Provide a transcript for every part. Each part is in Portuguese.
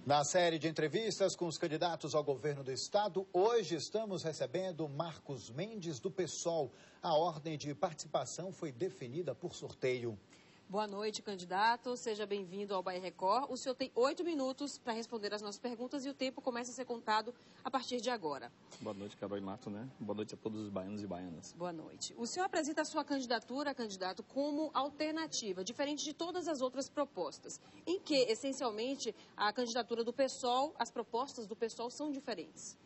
Na série de entrevistas com os candidatos ao governo do estado, hoje estamos recebendo Marcos Mendes, do PSOL. A ordem de participação foi definida por sorteio. Boa noite, candidato. Seja bem-vindo ao Bahia Record. O senhor tem 8 minutos para responder as nossas perguntas e o tempo começa a ser contado a partir de agora. Boa noite, Carol e Marto, né? Boa noite a todos os baianos e baianas. Boa noite. O senhor apresenta a sua candidatura, candidato, como alternativa, diferente de todas as outras propostas, em que, essencialmente, a candidatura do PSOL, as propostas do PSOL são diferentes.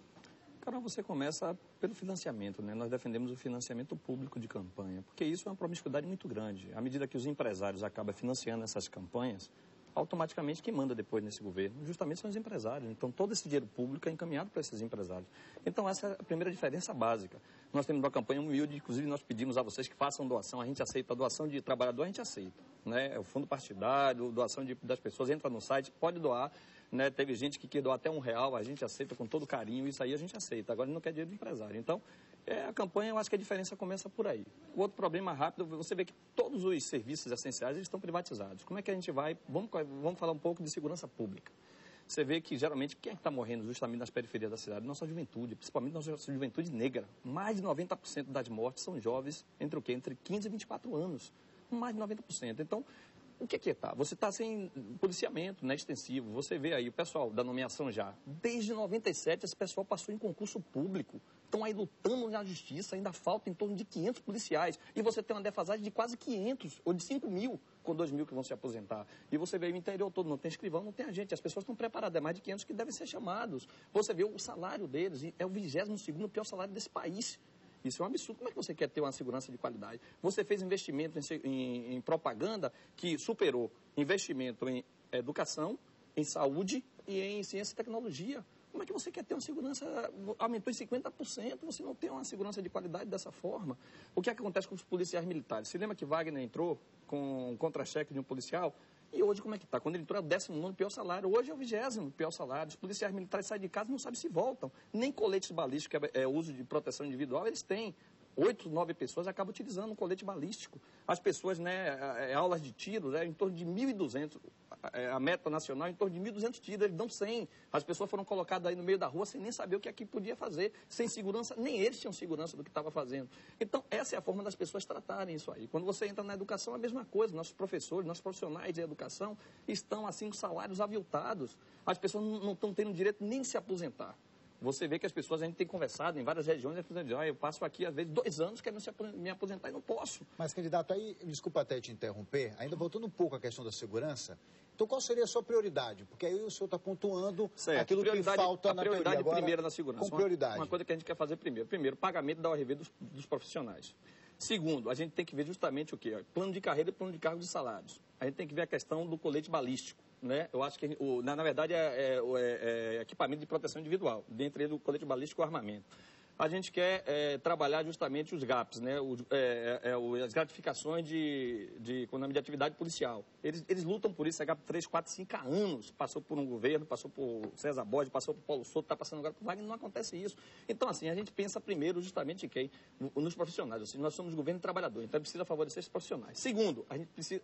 Carol, você começa pelo financiamento, né? Nós defendemos o financiamento público de campanha, porque isso é uma promiscuidade muito grande. À medida que os empresários acabam financiando essas campanhas, automaticamente quem manda depois nesse governo justamente são os empresários. Então, todo esse dinheiro público é encaminhado para esses empresários. Então, essa é a primeira diferença básica. Nós temos uma campanha humilde, inclusive nós pedimos a vocês que façam doação, a gente aceita. A doação de trabalhador, a gente aceita, né? O fundo partidário, doação das pessoas, entra no site, pode doar. Né, teve gente que quer doar até R$1, a gente aceita com todo carinho, isso aí a gente aceita. Agora não quer dinheiro do empresário. Então, a campanha, eu acho que a diferença começa por aí. O outro problema rápido, você vê que todos os serviços essenciais eles estão privatizados. Como é que a gente vai... Vamos falar um pouco de segurança pública. Você vê que, geralmente, quem é que está morrendo justamente nas periferias da cidade? Nossa juventude, principalmente nossa juventude negra. Mais de 90% das mortes são jovens entre o quê? Entre 15 e 24 anos. Mais de 90%. Então, o que é tá? Você está sem policiamento, né, extensivo. Você vê aí o pessoal da nomeação já. Desde 97, esse pessoal passou em concurso público. Estão aí lutando na justiça. Ainda falta em torno de 500 policiais. E você tem uma defasagem de quase 500, ou de 5 mil, com 2 mil que vão se aposentar. E você vê o interior todo, não tem escrivão, não tem agente. As pessoas estão preparadas. É mais de 500 que devem ser chamados. Você vê o salário deles. É o 22º pior salário desse país. Isso é um absurdo. Como é que você quer ter uma segurança de qualidade? Você fez investimento em propaganda que superou investimento em educação, em saúde e em ciência e tecnologia. Como é que você quer ter uma segurança? Aumentou em 50%, você não tem uma segurança de qualidade dessa forma. O que é que acontece com os policiais militares? Você lembra que Wagner entrou com um contra-cheque de um policial? E hoje como é que está? Quando ele entrou é o 19º pior salário, hoje é o 20º pior salário. Os policiais militares saem de casa e não sabem se voltam. Nem coletes balísticos, que é uso de proteção individual, eles têm. 8, 9 pessoas acabam utilizando um colete balístico. As pessoas, né, aulas de tiro, em torno de 1.200, a meta nacional em torno de 1.200 tiros, eles dão 100. As pessoas foram colocadas aí no meio da rua sem nem saber o que aqui podia fazer, sem segurança, nem eles tinham segurança do que estava fazendo. Então, essa é a forma das pessoas tratarem isso aí. Quando você entra na educação, é a mesma coisa. Nossos professores, nossos profissionais de educação estão, assim, com salários aviltados. As pessoas não estão tendo direito nem de se aposentar. Você vê que as pessoas, a gente tem conversado em várias regiões, eu passo aqui, às vezes, 2 anos querendo me aposentar e não posso. Mas, candidato, aí, desculpa até te interromper, ainda voltando um pouco à questão da segurança, então qual seria a sua prioridade? Porque aí o senhor está pontuando aquilo que falta na prioridade agora, primeira na segurança. Com prioridade. Uma coisa que a gente quer fazer primeiro. Primeiro, pagamento da ORV dos profissionais. Segundo, a gente tem que ver justamente o quê? Plano de carreira e plano de cargo de salários. A gente tem que ver a questão do colete balístico. Né? Eu acho que, na verdade, é equipamento de proteção individual, dentre ele o colete balístico e o armamento. A gente quer trabalhar justamente os GAPs, né? As gratificações de atividade policial. Eles lutam por isso, a GAP 3, 4, 5 anos. Passou por um governo, passou por César Borges, passou por Paulo Souto, está passando agora por Wagner, não acontece isso. Então, assim, a gente pensa primeiro justamente em quem? Nos profissionais. Assim, nós somos governo trabalhador, então precisa favorecer esses profissionais. Segundo, a gente precisa,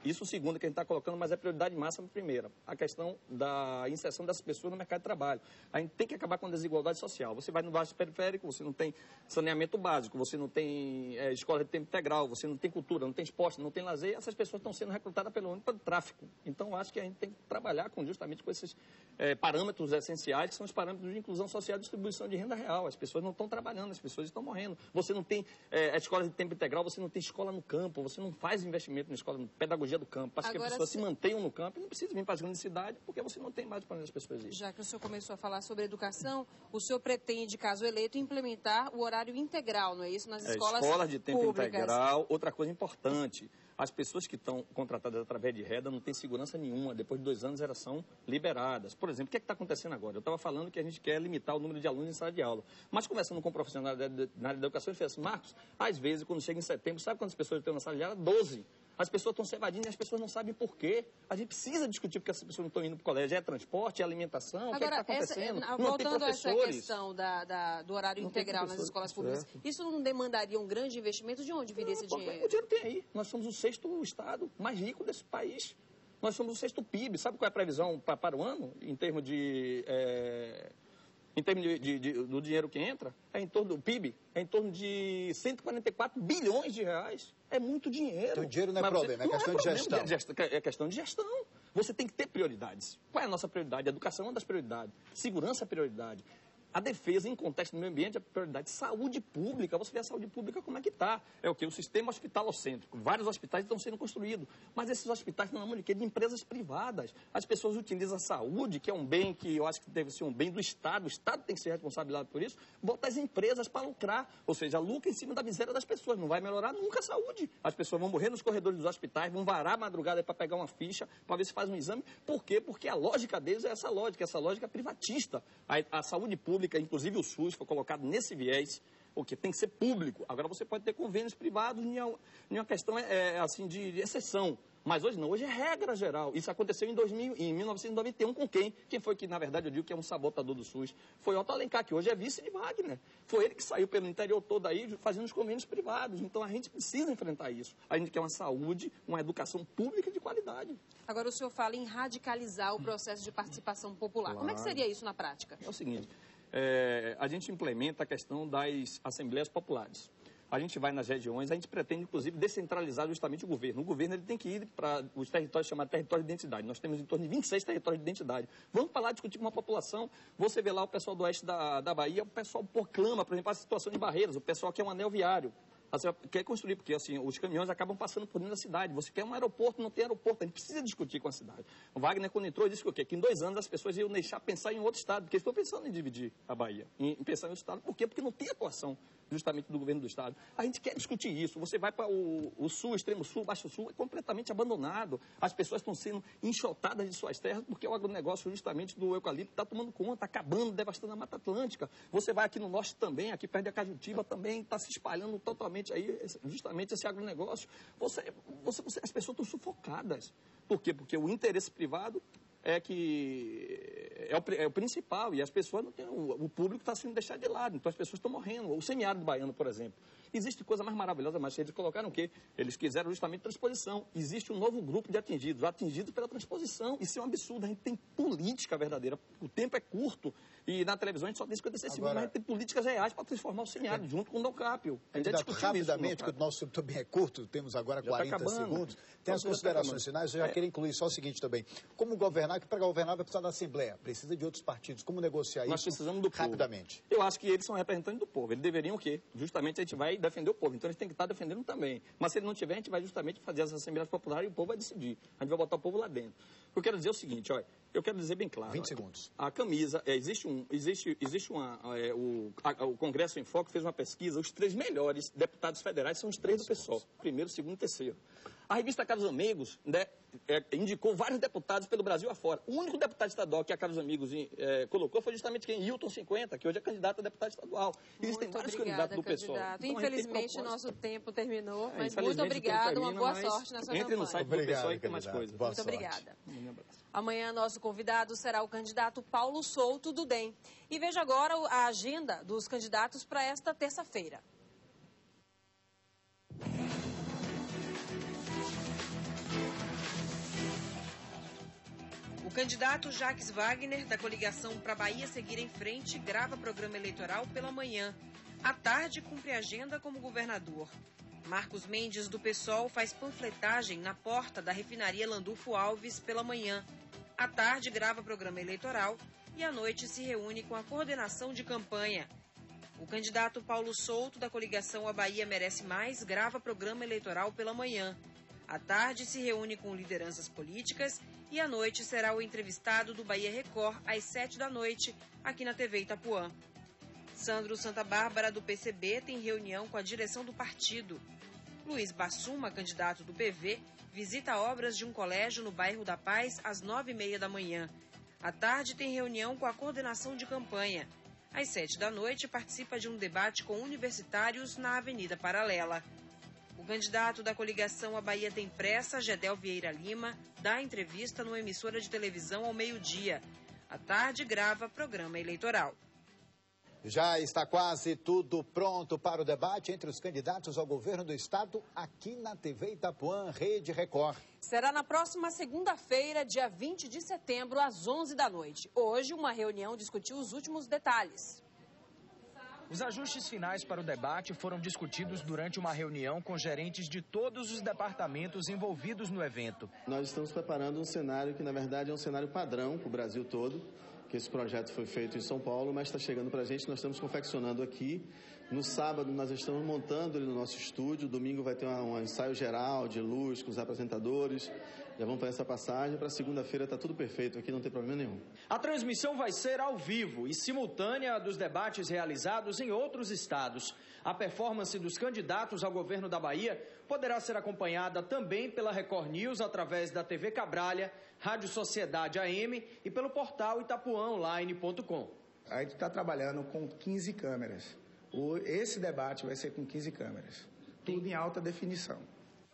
isso o segundo que a gente está colocando, mas é prioridade máxima primeira, a questão da inserção dessas pessoas no mercado de trabalho. A gente tem que acabar com a desigualdade social. Você vai no bairro periférico, você não tem saneamento básico, você não tem escola de tempo integral, você não tem cultura, não tem esporte, não tem lazer, essas pessoas estão sendo recrutadas pelo tráfico. Então, acho que a gente tem que trabalhar justamente com esses parâmetros essenciais, que são os parâmetros de inclusão social e distribuição de renda real. As pessoas não estão trabalhando, as pessoas estão morrendo. Você não tem escola de tempo integral, você não tem escola no campo, você não faz investimento na escola, pedagogia do campo, para que as pessoas se mantenham no campo e não precisa vir para as grandes cidades, porque você não tem mais para onde as pessoas irem. Já que o senhor começou a falar sobre educação, o senhor pretende, caso eleito, implementar o horário integral, não é isso? Nas escolas de tempo públicas. Integral. Outra coisa importante, as pessoas que estão contratadas através de renda não têm segurança nenhuma. Depois de 2 anos, elas são liberadas. Por exemplo, o que está acontecendo agora? Eu estava falando que a gente quer limitar o número de alunos em sala de aula. Mas conversando com um profissional na área da educação, ele fez assim, Marcos, às vezes, quando chega em setembro, sabe quantas pessoas tem na sala de aula? 12. As pessoas estão se evadindo e as pessoas não sabem por quê. A gente precisa discutir porque as pessoas não estão indo para o colégio. É transporte, é alimentação, o que está acontecendo? Voltando a essa questão do horário integral nas escolas públicas, isso não demandaria um grande investimento? De onde viria esse dinheiro? O dinheiro tem aí. Nós somos o 6º estado mais rico desse país. Nós somos o 6º PIB. Sabe qual é a previsão para o ano, em termos do dinheiro que entra? É em torno do PIB, é em torno de 144 bilhões de reais. É muito dinheiro. Então, o dinheiro não é problema, é questão de gestão. É questão de gestão. Você tem que ter prioridades. Qual é a nossa prioridade? A educação é uma das prioridades. Segurança é prioridade. A defesa em contexto do meio ambiente é prioridade. Saúde pública, você vê a saúde pública como é que está. É o quê? O sistema hospitalocêntrico. Vários hospitais estão sendo construídos. Mas esses hospitais não é de empresas privadas. As pessoas utilizam a saúde, que é um bem que eu acho que deve ser um bem do Estado. O Estado tem que ser responsabilizado por isso. Bota as empresas para lucrar. Ou seja, lucra em cima da miséria das pessoas. Não vai melhorar nunca a saúde. As pessoas vão morrer nos corredores dos hospitais, vão varar a madrugada para pegar uma ficha, para ver se faz um exame. Por quê? Porque a lógica deles é essa lógica privatista. A saúde pública, inclusive o SUS, foi colocado nesse viés, porque tem que ser público. Agora você pode ter convênios privados em uma questão assim, de exceção. Mas hoje não, hoje é regra geral. Isso aconteceu em 1991 com quem? Quem foi que, na verdade, eu digo que é um sabotador do SUS? Foi Otto Alencar, que hoje é vice de Wagner. Foi ele que saiu pelo interior todo aí fazendo os convênios privados. Então a gente precisa enfrentar isso. A gente quer uma saúde, uma educação pública de qualidade. Agora o senhor fala em radicalizar o processo de participação popular. Claro. Como é que seria isso na prática? É o seguinte, a gente implementa a questão das assembleias populares. A gente vai nas regiões, a gente pretende, inclusive, descentralizar justamente o governo. O governo ele tem que ir para os territórios chamados territórios de identidade. Nós temos em torno de 26 territórios de identidade. Vamos para lá discutir com uma população. Você vê lá o pessoal do oeste da Bahia, o pessoal proclama, por exemplo, a situação de Barreiras, o pessoal quer um anel viário. Você quer construir, porque assim, os caminhões acabam passando por dentro da cidade. Você quer um aeroporto, não tem aeroporto. A gente precisa discutir com a cidade. O Wagner, quando entrou, disse que, o quê? Que em 2 anos as pessoas iam deixar pensar em outro estado, porque eles estão pensando em dividir a Bahia, em pensar em outro estado. Por quê? Porque não tem atuação justamente do governo do estado. A gente quer discutir isso. Você vai para o sul, extremo sul, baixo sul, é completamente abandonado. As pessoas estão sendo enxotadas de suas terras porque o agronegócio justamente do eucalipto está tomando conta, acabando, devastando a Mata Atlântica. Você vai aqui no norte também, aqui perto de Acajutiba também, está se espalhando totalmente aí, justamente esse agronegócio. As pessoas estão sufocadas. Por quê? Porque o interesse privado é o principal, e as pessoas não têm, o público está sendo deixado de lado, então as pessoas estão morrendo. O semiárido baiano, por exemplo. Existe coisa mais maravilhosa, mas eles colocaram o quê? Eles quiseram justamente transposição. Existe um novo grupo de atingidos pela transposição. Isso é um absurdo, a gente tem política verdadeira. O tempo é curto e na televisão a gente só tem 56 segundos, mas a gente tem políticas reais para transformar o semiárido junto com o Docápio. Rapidamente, porque o nosso tempo também é curto, temos agora 40 segundos. Tem as considerações finais, eu já queria incluir só o seguinte também. Como governar, que para governar vai precisar da Assembleia, precisa de outros partidos. Como negociar isso? Nós precisamos do povo. Rapidamente. Eu acho que eles são representantes do povo. Eles deveriam o quê? Justamente a gente vai defender o povo. Então a gente tem que estar defendendo também. Mas se ele não tiver, a gente vai justamente fazer as assembleias populares e o povo vai decidir. A gente vai botar o povo lá dentro. Eu quero dizer o seguinte, olha, eu quero dizer bem claro. 20 segundos. A camisa, o Congresso em Foco fez uma pesquisa, os 3 melhores deputados federais são os 3 do PSOL, primeiro, segundo e terceiro. A revista Caros Amigos, né, indicou vários deputados pelo Brasil afora. O único deputado estadual que a Caros Amigos colocou foi justamente quem? Hilton 50, que hoje é candidato a deputado estadual. Existem vários candidatos do PSOL. Então, infelizmente, nosso tempo terminou, mas muito obrigada, uma boa sorte na sua campanha. Entre no site do PSOL e tem mais coisas. Muito obrigada. Amanhã, nosso convidado será o candidato Paulo Souto, do DEM. E veja agora a agenda dos candidatos para esta terça-feira. O candidato Jacques Wagner, da coligação Pra Bahia Seguir em Frente, grava programa eleitoral pela manhã. À tarde, cumpre agenda como governador. Marcos Mendes, do PSOL, faz panfletagem na porta da refinaria Landulfo Alves pela manhã. À tarde, grava programa eleitoral e à noite se reúne com a coordenação de campanha. O candidato Paulo Souto, da coligação A Bahia Merece Mais, grava programa eleitoral pela manhã. À tarde, se reúne com lideranças políticas e à noite será o entrevistado do Bahia Record às 19h, aqui na TV Itapuã. Sandro Santa Bárbara, do PCB, tem reunião com a direção do partido. Luiz Bassuma, candidato do PV, visita obras de um colégio no bairro da Paz às 9h30 da manhã. À tarde, tem reunião com a coordenação de campanha. Às 19h, participa de um debate com universitários na Avenida Paralela. O candidato da coligação A Bahia Tem Pressa, Gedel Vieira Lima, dá entrevista numa emissora de televisão ao meio-dia. À tarde, grava programa eleitoral. Já está quase tudo pronto para o debate entre os candidatos ao governo do estado aqui na TV Itapuã, Rede Record. Será na próxima segunda-feira, dia 20 de setembro, às 11 da noite. Hoje, uma reunião discutiu os últimos detalhes. Os ajustes finais para o debate foram discutidos durante uma reunião com gerentes de todos os departamentos envolvidos no evento. Nós estamos preparando um cenário que, na verdade, é um cenário padrão para o Brasil todo, que esse projeto foi feito em São Paulo, mas está chegando para a gente, nós estamos confeccionando aqui. No sábado, nós estamos montando ele no nosso estúdio. Domingo vai ter um ensaio geral de luz com os apresentadores. Já vamos fazer essa passagem. Para segunda-feira está tudo perfeito aqui, não tem problema nenhum. A transmissão vai ser ao vivo e simultânea dos debates realizados em outros estados. A performance dos candidatos ao governo da Bahia poderá ser acompanhada também pela Record News através da TV Cabralha, Rádio Sociedade AM e pelo portal itapuaonline.com. A gente está trabalhando com 15 câmeras. Esse debate vai ser com 15 câmeras, tudo em alta definição.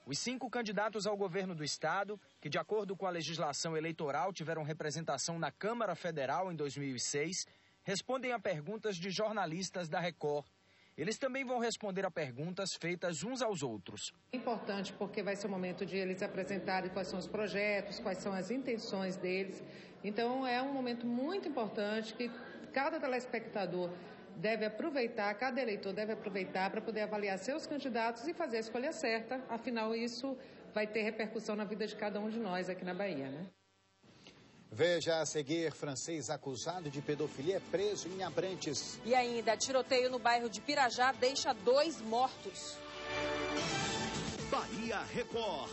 Os 5 candidatos ao governo do estado, que de acordo com a legislação eleitoral tiveram representação na Câmara Federal em 2006, respondem a perguntas de jornalistas da Record. Eles também vão responder a perguntas feitas uns aos outros. É importante porque vai ser o momento de eles apresentarem quais são os projetos, quais são as intenções deles. Então é um momento muito importante que cada telespectador deve aproveitar, cada eleitor deve aproveitar para poder avaliar seus candidatos e fazer a escolha certa. Afinal, isso vai ter repercussão na vida de cada um de nós aqui na Bahia, né? Veja a seguir: francês acusado de pedofilia é preso em Abrantes. E ainda, tiroteio no bairro de Pirajá deixa 2 mortos. Bahia Record.